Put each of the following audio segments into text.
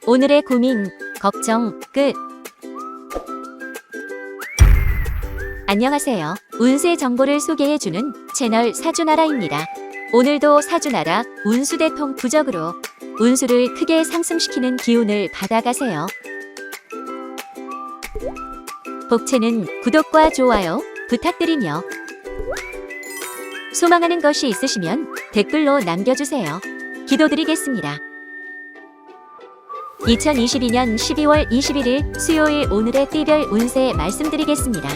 오늘의 고민, 걱정, 끝. 안녕하세요. 운세 정보를 소개해주는 채널 사주나라입니다. 오늘도 사주나라 운수대통 부적으로 운수를 크게 상승시키는 기운을 받아가세요. 복채는 구독과 좋아요 부탁드리며 소망하는 것이 있으시면 댓글로 남겨주세요. 기도드리겠습니다. 2022년 12월 21일 수요일 오늘의 띠별 운세 말씀드리겠습니다.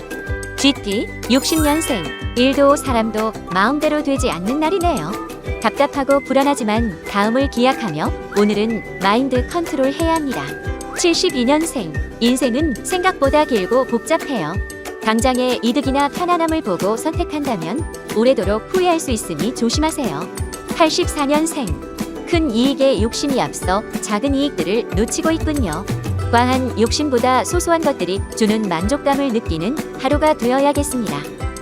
쥐띠 60년생, 일도 사람도 마음대로 되지 않는 날이네요. 답답하고 불안하지만 다음을 기약하며 오늘은 마인드 컨트롤 해야 합니다. 72년생, 인생은 생각보다 길고 복잡해요. 당장의 이득이나 편안함을 보고 선택한다면 오래도록 후회할 수 있으니 조심하세요. 84년생, 큰 이익에 욕심이 앞서 작은 이익들을 놓치고 있군요. 과한 욕심보다 소소한 것들이 주는 만족감을 느끼는 하루가 되어야겠습니다.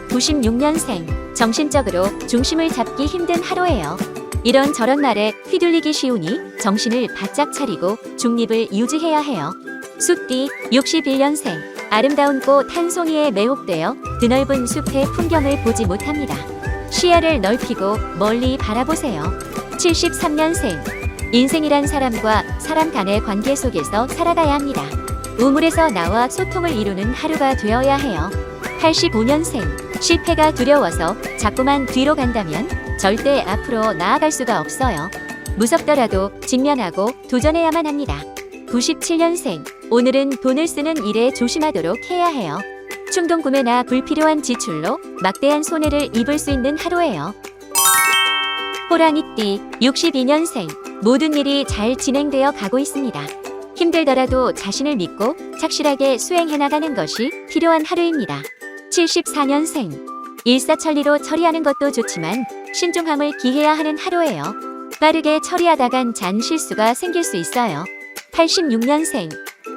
96년생, 정신적으로 중심을 잡기 힘든 하루예요. 이런저런 말에 휘둘리기 쉬우니 정신을 바짝 차리고 중립을 유지해야 해요. 숫띠 61년생, 아름다운 꽃 한 송이에 매혹되어 드넓은 숲의 풍경을 보지 못합니다. 시야를 넓히고 멀리 바라보세요. 73년생, 인생이란 사람과 사람 간의 관계 속에서 살아가야 합니다. 우물에서 나와 소통을 이루는 하루가 되어야 해요. 85년생, 실패가 두려워서 자꾸만 뒤로 간다면 절대 앞으로 나아갈 수가 없어요. 무섭더라도 직면하고 도전해야만 합니다. 97년생, 오늘은 돈을 쓰는 일에 조심하도록 해야 해요. 충동 구매나 불필요한 지출로 막대한 손해를 입을 수 있는 하루예요. 호랑이띠 62년생, 모든 일이 잘 진행되어 가고 있습니다. 힘들더라도 자신을 믿고 착실하게 수행해 나가는 것이 필요한 하루입니다. 74년생, 일사천리로 처리하는 것도 좋지만 신중함을 기해야 하는 하루예요. 빠르게 처리하다간 잔 실수가 생길 수 있어요. 86년생,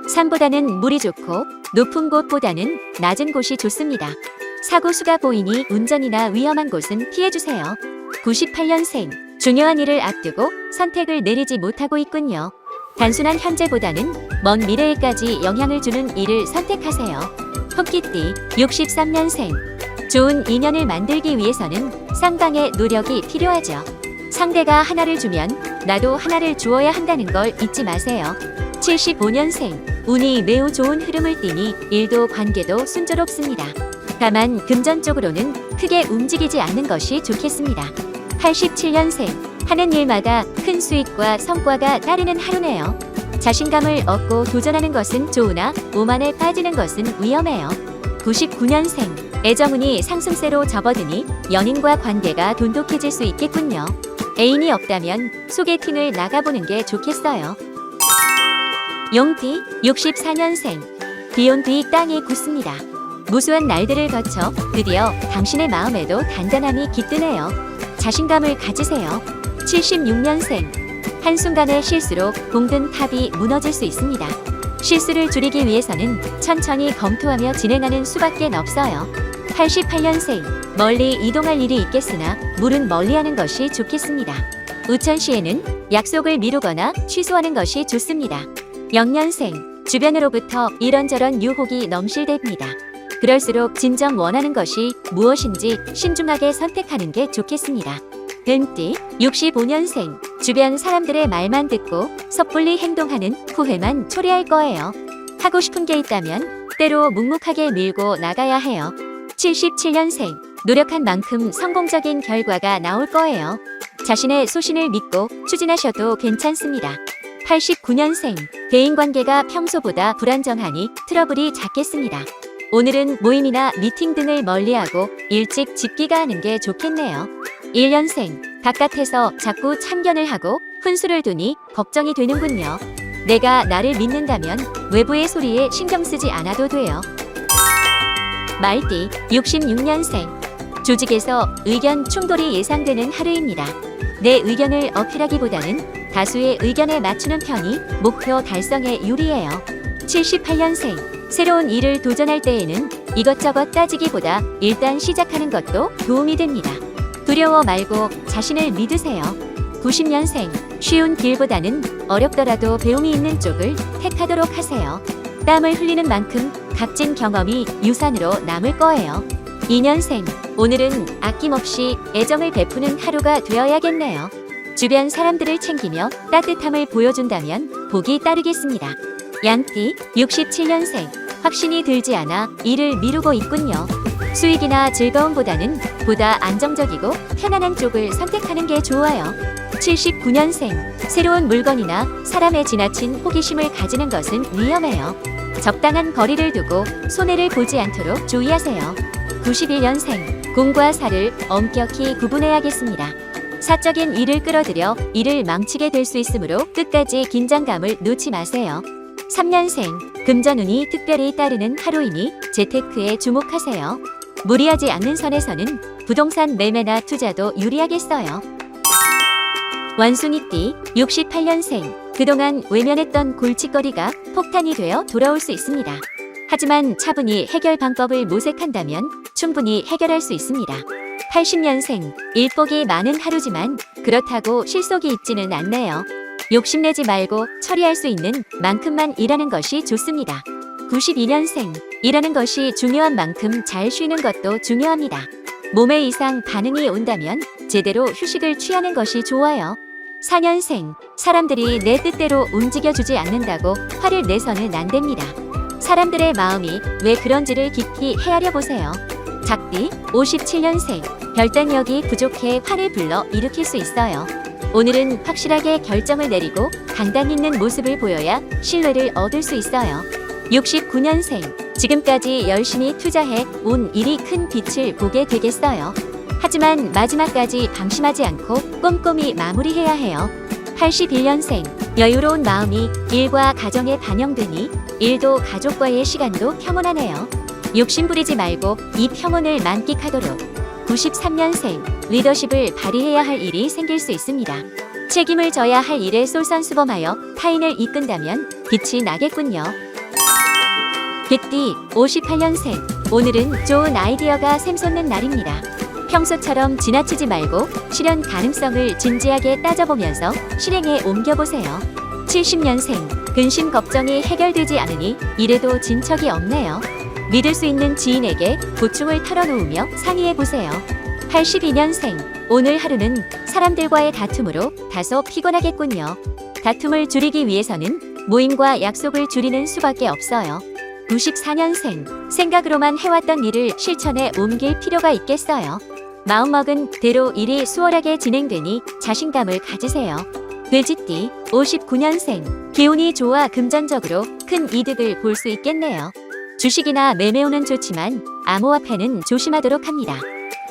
산보다는 물이 좋고 높은 곳보다는 낮은 곳이 좋습니다. 사고수가 보이니 운전이나 위험한 곳은 피해주세요. 98년생, 중요한 일을 앞두고 선택을 내리지 못하고 있군요. 단순한 현재보다는 먼 미래에까지 영향을 주는 일을 선택하세요. 토끼띠 63년생, 좋은 인연을 만들기 위해서는 쌍방의 노력이 필요하죠. 상대가 하나를 주면 나도 하나를 주어야 한다는 걸 잊지 마세요. 75년생, 운이 매우 좋은 흐름을 띠니 일도 관계도 순조롭습니다. 다만 금전적으로는 크게 움직이지 않는 것이 좋겠습니다. 87년생, 하는 일마다 큰 수익과 성과가 따르는 하루네요. 자신감을 얻고 도전하는 것은 좋으나 오만에 빠지는 것은 위험해요. 99년생, 애정운이 상승세로 접어드니 연인과 관계가 돈독해질 수 있겠군요. 애인이 없다면 소개팅을 나가보는 게 좋겠어요. 용띠 64년생, 비온 뒤 땅이 굳습니다. 무수한 날들을 거쳐 드디어 당신의 마음에도 단단함이 깃드네요. 자신감을 가지세요. 76년생, 한순간의 실수로 공든 탑이 무너질 수 있습니다. 실수를 줄이기 위해서는 천천히 검토하며 진행하는 수밖에 없어요. 88년생, 멀리 이동할 일이 있겠으나 물은 멀리하는 것이 좋겠습니다. 우천시에는 약속을 미루거나 취소하는 것이 좋습니다. 0년생, 주변으로부터 이런저런 유혹이 넘실댑니다. 그럴수록 진정 원하는 것이 무엇인지 신중하게 선택하는 게 좋겠습니다. 뱀띠 65년생, 주변 사람들의 말만 듣고 섣불리 행동하는 후회만 초래할 거예요. 하고 싶은 게 있다면 때로 묵묵하게 밀고 나가야 해요. 77년생, 노력한 만큼 성공적인 결과가 나올 거예요. 자신의 소신을 믿고 추진하셔도 괜찮습니다. 89년생, 대인관계가 평소보다 불안정하니 트러블이 작겠습니다. 오늘은 모임이나 미팅 등을 멀리하고 일찍 집 귀가하는 게 좋겠네요. 1년생, 바깥에서 자꾸 참견을 하고 훈수를 두니 걱정이 되는군요. 내가 나를 믿는다면 외부의 소리에 신경 쓰지 않아도 돼요. 말띠 66년생, 조직에서 의견 충돌이 예상되는 하루입니다. 내 의견을 어필하기보다는 다수의 의견에 맞추는 편이 목표 달성에 유리해요. 78년생, 새로운 일을 도전할 때에는 이것저것 따지기보다 일단 시작하는 것도 도움이 됩니다. 두려워 말고 자신을 믿으세요. 90년생, 쉬운 길보다는 어렵더라도 배움이 있는 쪽을 택하도록 하세요. 땀을 흘리는 만큼 값진 경험이 유산으로 남을 거예요. 2년생, 오늘은 아낌없이 애정을 베푸는 하루가 되어야겠네요. 주변 사람들을 챙기며 따뜻함을 보여준다면 복이 따르겠습니다. 양띠, 67년생, 확신이 들지 않아 일을 미루고 있군요. 수익이나 즐거움보다는 보다 안정적이고 편안한 쪽을 선택하는 게 좋아요. 79년생, 새로운 물건이나 사람에 지나친 호기심을 가지는 것은 위험해요. 적당한 거리를 두고 손해를 보지 않도록 주의하세요. 91년생, 공과 사를 엄격히 구분해야겠습니다. 사적인 일을 끌어들여 일을 망치게 될 수 있으므로 끝까지 긴장감을 놓지 마세요. 3년생, 금전운이 특별히 따르는 하루이니 재테크에 주목하세요. 무리하지 않는 선에서는 부동산 매매나 투자도 유리하겠어요. 원숭이띠, 68년생, 그동안 외면했던 골칫거리가 폭탄이 되어 돌아올 수 있습니다. 하지만 차분히 해결 방법을 모색한다면 충분히 해결할 수 있습니다. 80년생, 일복이 많은 하루지만 그렇다고 실속이 있지는 않네요. 욕심내지 말고 처리할 수 있는 만큼만 일하는 것이 좋습니다. 92년생, 일하는 것이 중요한 만큼 잘 쉬는 것도 중요합니다. 몸에 이상 반응이 온다면 제대로 휴식을 취하는 것이 좋아요. 4년생, 사람들이 내 뜻대로 움직여주지 않는다고 화를 내서는 안 됩니다. 사람들의 마음이 왜 그런지를 깊이 헤아려 보세요. 작띠, 57년생, 결단력이 부족해 화를 불러 일으킬 수 있어요. 오늘은 확실하게 결정을 내리고 강단 있는 모습을 보여야 신뢰를 얻을 수 있어요. 69년생, 지금까지 열심히 투자해 온 일이 큰 빛을 보게 되겠어요. 하지만 마지막까지 방심하지 않고 꼼꼼히 마무리해야 해요. 81년생, 여유로운 마음이 일과 가정에 반영되니 일도 가족과의 시간도 평온하네요. 욕심부리지 말고 이 평온을 만끽하도록. 93년생, 리더십을 발휘해야 할 일이 생길 수 있습니다. 책임을 져야 할 일에 솔선수범하여 타인을 이끈다면 빛이 나겠군요. 개띠, 58년생, 오늘은 좋은 아이디어가 샘솟는 날입니다. 평소처럼 지나치지 말고 실현 가능성을 진지하게 따져보면서 실행에 옮겨보세요. 70년생, 근심 걱정이 해결되지 않으니 이래도 진척이 없네요. 믿을 수 있는 지인에게 고충을 털어놓으며 상의해보세요. 82년생, 오늘 하루는 사람들과의 다툼으로 다소 피곤하겠군요. 다툼을 줄이기 위해서는 모임과 약속을 줄이는 수밖에 없어요. 94년생, 생각으로만 해왔던 일을 실천에 옮길 필요가 있겠어요. 마음먹은 대로 일이 수월하게 진행되니 자신감을 가지세요. 돼지띠, 59년생, 기운이 좋아 금전적으로 큰 이득을 볼 수 있겠네요. 주식이나 매매운은 좋지만 암호화폐는 조심하도록 합니다.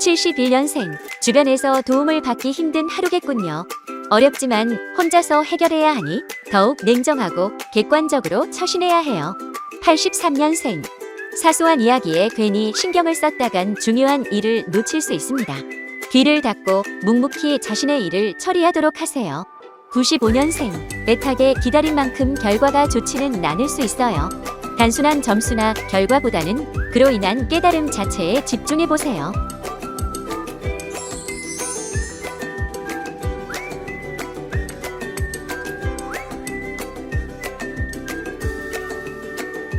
71년생, 주변에서 도움을 받기 힘든 하루겠군요. 어렵지만 혼자서 해결해야 하니 더욱 냉정하고 객관적으로 처신해야 해요. 83년생, 사소한 이야기에 괜히 신경을 썼다간 중요한 일을 놓칠 수 있습니다. 귀를 닫고 묵묵히 자신의 일을 처리하도록 하세요. 95년생, 애타게 기다린 만큼 결과가 좋지는 않을 수 있어요. 단순한 점수나 결과보다는 그로 인한 깨달음 자체에 집중해보세요.